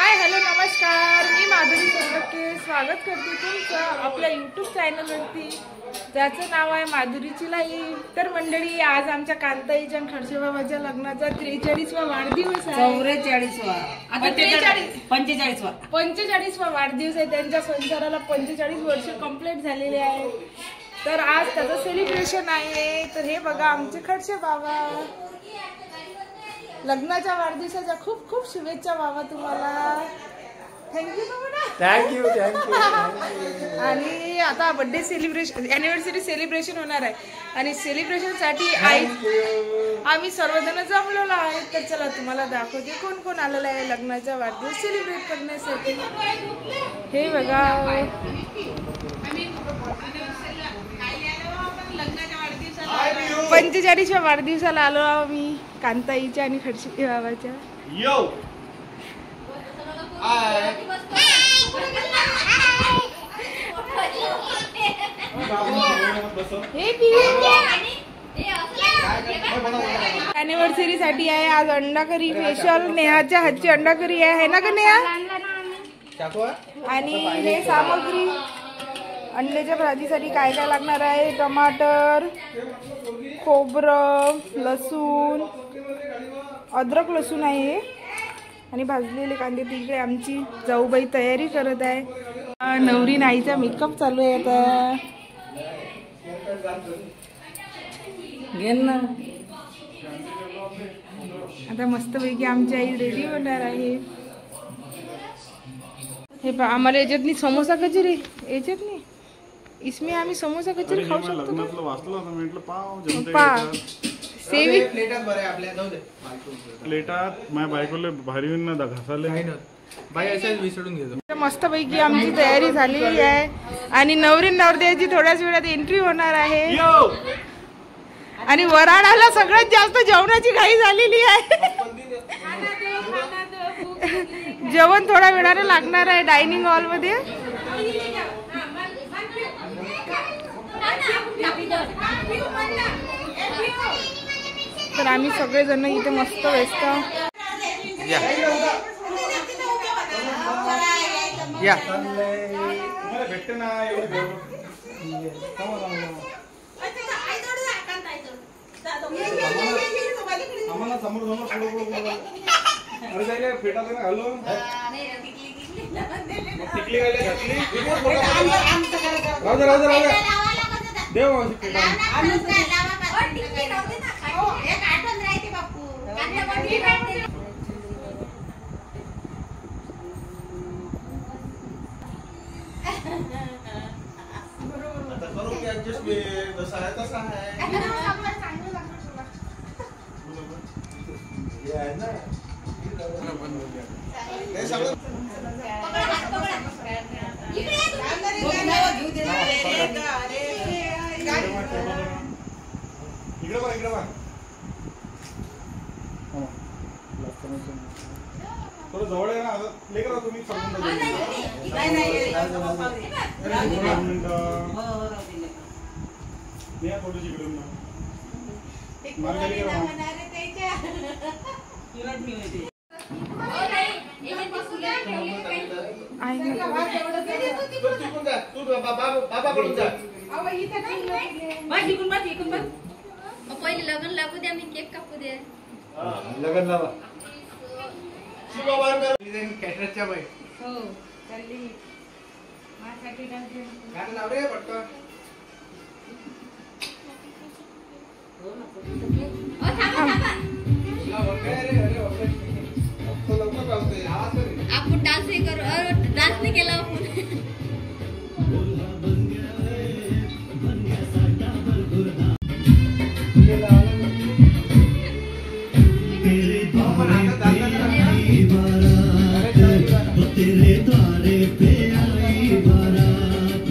Hi hello नमस्कार, मी माधुरी सोनटक्के स्वागत करते तुमचं आपल्या यूट्यूब चॅनलवरती, ज्याचं नाव आहे माधुरीची लाईफ। तर मंडळी, आज आमच्या कांताईच्या खडसे बाबाच्या लग्नाचा 43वा वाढदिवस आहे। 45वा वाढदिवस आहे। त्यांच्या संसाराला 45 वर्ष कंप्लीट झालेले आहे। तर आज त्याचं सेलिब्रेशन आहे। तर हे बघा आमचे खडसे बाबा, लग्नाच्या वाढदिवसाच्या खूप खूप शुभेच्छा बाबा तुम्हाला। Thank you thank you. आणि आता बर्थडे सेलिब्रेशन, ॲनिव्हर्सरी सेलिब्रेशन होणार आहे आणि सेलिब्रेशनसाठी आम्ही सर्वजण जमलेलो आहे। तर चला तुम्हाला दाखवते कोण कोण आलेलं आहे लग्नाचा वाढदिवस सेलिब्रेट करण्यासाठी। हे बघा, 45व्या वाढदिवसाला आलो आम्ही कांताईच्या आणि खडसे बाबाच्या। ॲनिव्हर्सरी साठी आहे आज अंडा करी स्पेशल, नेहाच्या हातची अंडा करी आहे ना का नेहा? आणि हे सामग्री अंड्याच्या भाजीसाठी काय काय लागणार आहे, टमाटर, खोबरं, लसूण, अद्रक लसूण आहे आणि भाजलेले कांदे। तिकडे आमची जाऊबाई तयारी करत आहे। नवरी नाईचा मेकअप चालू आहे आता। आता मस्तपैकी आमची आई रेडी होणार आहे। हे पहा, आम्हाला याच्यातनी समोसा कचोरी याच्यातनी इसमें आम्ही समोसा कचोरी खाऊ शकतो। मस्त पैकी आमची तयारी झालेली आहे आणि नवरी नवरदेवाची थोड्याच वेळात एंट्री होणार आहे। आणि वराडाला सगळ्यात जास्त जेवणाची घाई झालेली आहे। जेवण थोड्या वेळाने लागणार आहे डायनिंग हॉल मध्ये। तर आम्ही सगळेजण इथे मस्त व्यस्त थोडं जवळ आहे ना, लेकरा तुम्ही पहिले लग्न लागू द्या, मी केक कापू द्या। लग्न लावा कॅटरच्या बाई हो चालली माझ्यासाठी गाणं लाव रे पटकन। आपण डान्स ही करू, डान्स नाही केला आपण। तेरे द्वारे पे आई बारात,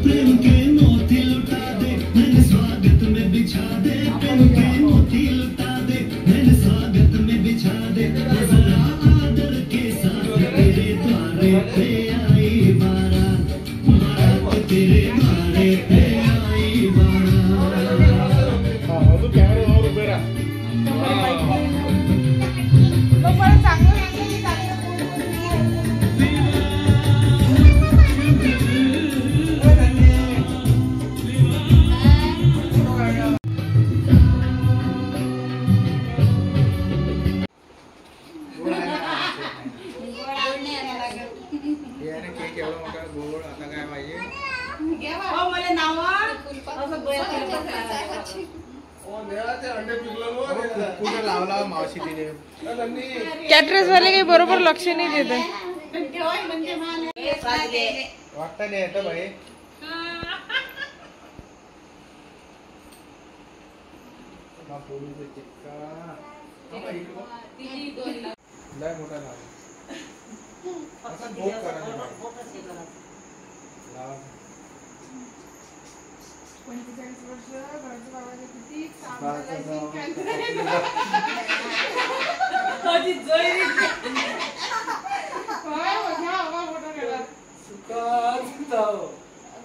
प्रेम के मोती लुटा दे, मैंने स्वागत में बिछा दे। प्रेम के मोती लुटा दे, मैंने स्वागत में बिछा दे। जरा आदर के साथ तेरे द्वारे पे आई बारात। कुठे लावला मावशी तिने कॅटरेस वाले काही बरोबर लक्ष नाही देत वाटता नाही येतं भाई लय मोठा लाव असं भोग करा लावा 45 वर्ष घरच्या बाबाने किती काम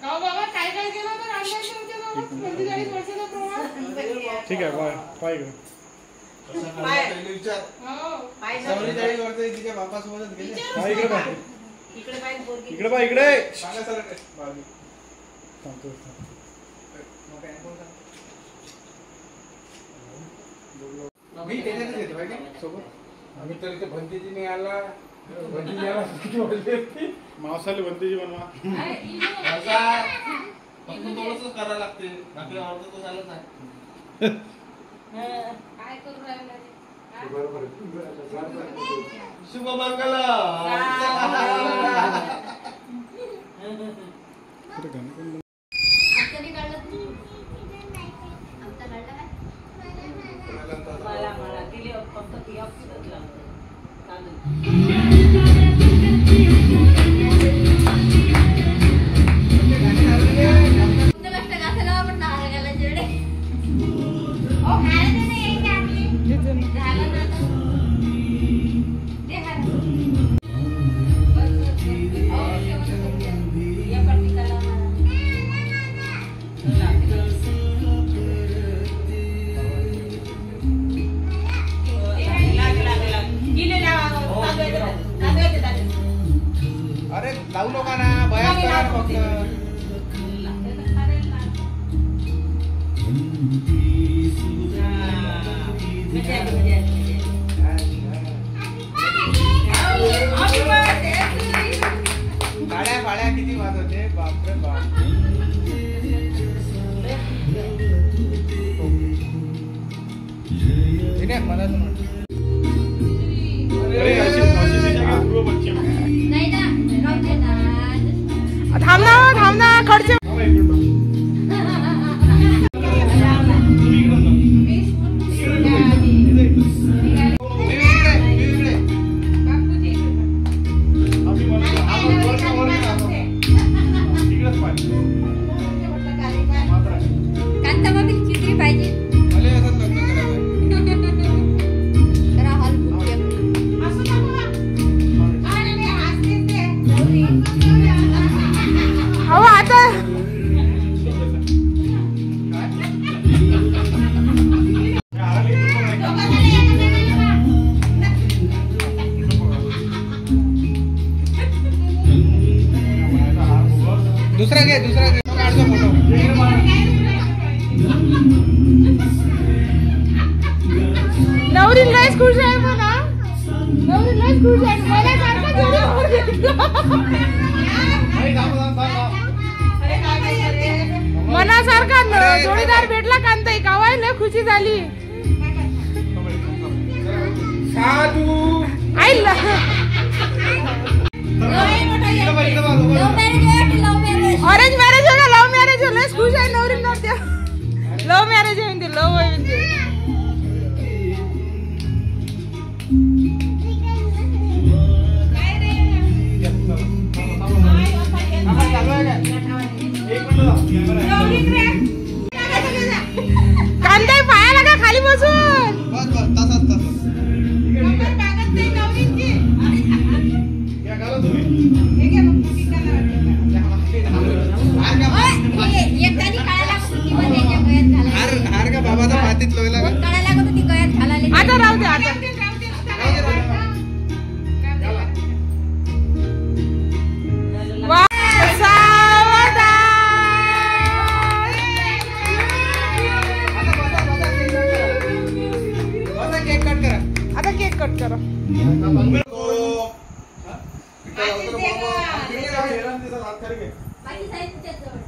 बाबा काय काय केलं तर ठीक आहे बाय पाय गं तिच्या बापासोबतच गेले इकडे पाय इकडे मी त्याच्यातच येतो माहिती सोबत आम्ही तर इथे भंतीजी नाही आला भंतीजी आला मावसाला भंतीजी बनवा फक्त थोडंसंच करायला लागते बाकी आवडतं तर झालंच आहे काय करू राहिला शुभ मंगल आमच्याने काढलं तू आमचा काढला काय मला दिली फक्त ती ऑफिसच लागतं कष्ट घासायला आपण नारळ घालायचे जेवढे ओ हारायचं नाही यायचे आपली झालं ना आता. ते हार या पट्टिकाला अरे लावू नका ना बयाच करा फक्त गाड्या फाड्या किती वाजवते बापरे बाप ठीक आहे मला नाही ना राहू दे ना थांब ना खर्च कांताबाबी चित्री पाहिजे जरा हॉल बुक हो आता दुसरा घे काढतो फोटो नवरी लयच खुश आहे म्हणा नवरी लयच खुश आहे मला सारखा जोडीवर घेतला मनासारखा जोडीदार भेटला कांताई कावाय लय खुशी झाली साधू आई ऑरेंज मॅरेज हो का लव्ह मॅरेज हो लयच खुश आहे नवरी नव्हत्या लव्ह मॅरेज आहे म्हणते लव्ह आहे म्हणते कांताई पायाला का खाली बसून एकदानी काढायला त्याच्या गळ्यात घालायला हार का बाबाचा मातीत लोयला का काढायला लागत होती गळ्यात घालायला आता राहू दे आता वा केक कट करा आता केक कट करा माझी साईज तुझ्याच जवळ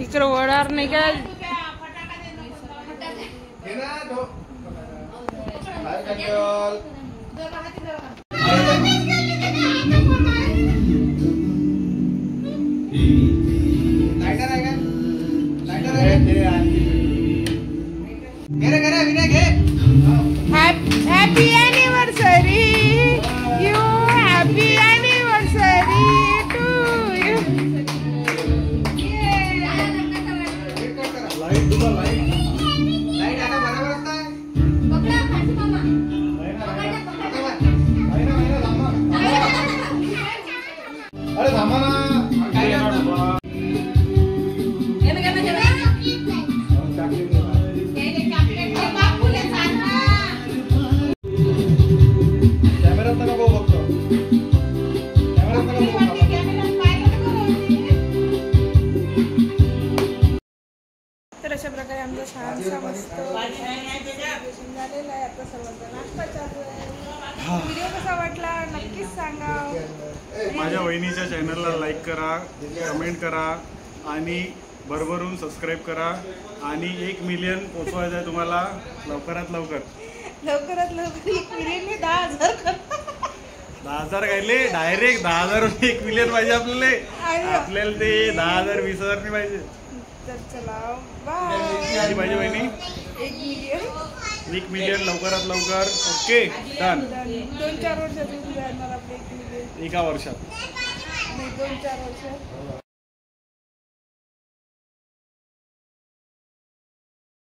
इकडं वडार नाही का happy anniversary you happy anniversary to you अरे थांबा ना कॅमेरात नका बघू फक्त कॅमेरात नका बघू तर अशा प्रकारे आमचा छानसा मस्त celebration झालेलं आहे. आता सर्वांचा नाश्ता चालू आहे. व्हिडिओ कसा वाटला नक्कीच सांगा. माझ्या वहिनीच्या चॅनलला लाईक करा, कमेंट करा आणि भरभरून सबस्क्राईब करा आणि 1 मिलियन पोचवायचं आहे तुम्हाला लवकरात लवकर. लवकरात लवकर 1 मिलियन 10,000 करा. 10,000 गायले डायरेक्ट 10,000 1 मिलियन पाहिजे आपल्याला ते 10,000 20,000 नाही पाहिजे. तर चला बाय. किती पाहिजे वहिनी? 1 मिलियन 1 मिलियन लवकरात लवकर. Okay done. 2-4 वर्षात येऊन जाणार आपले 1 मिलियन. एका वर्षात. नाही 2-4 वर्षात.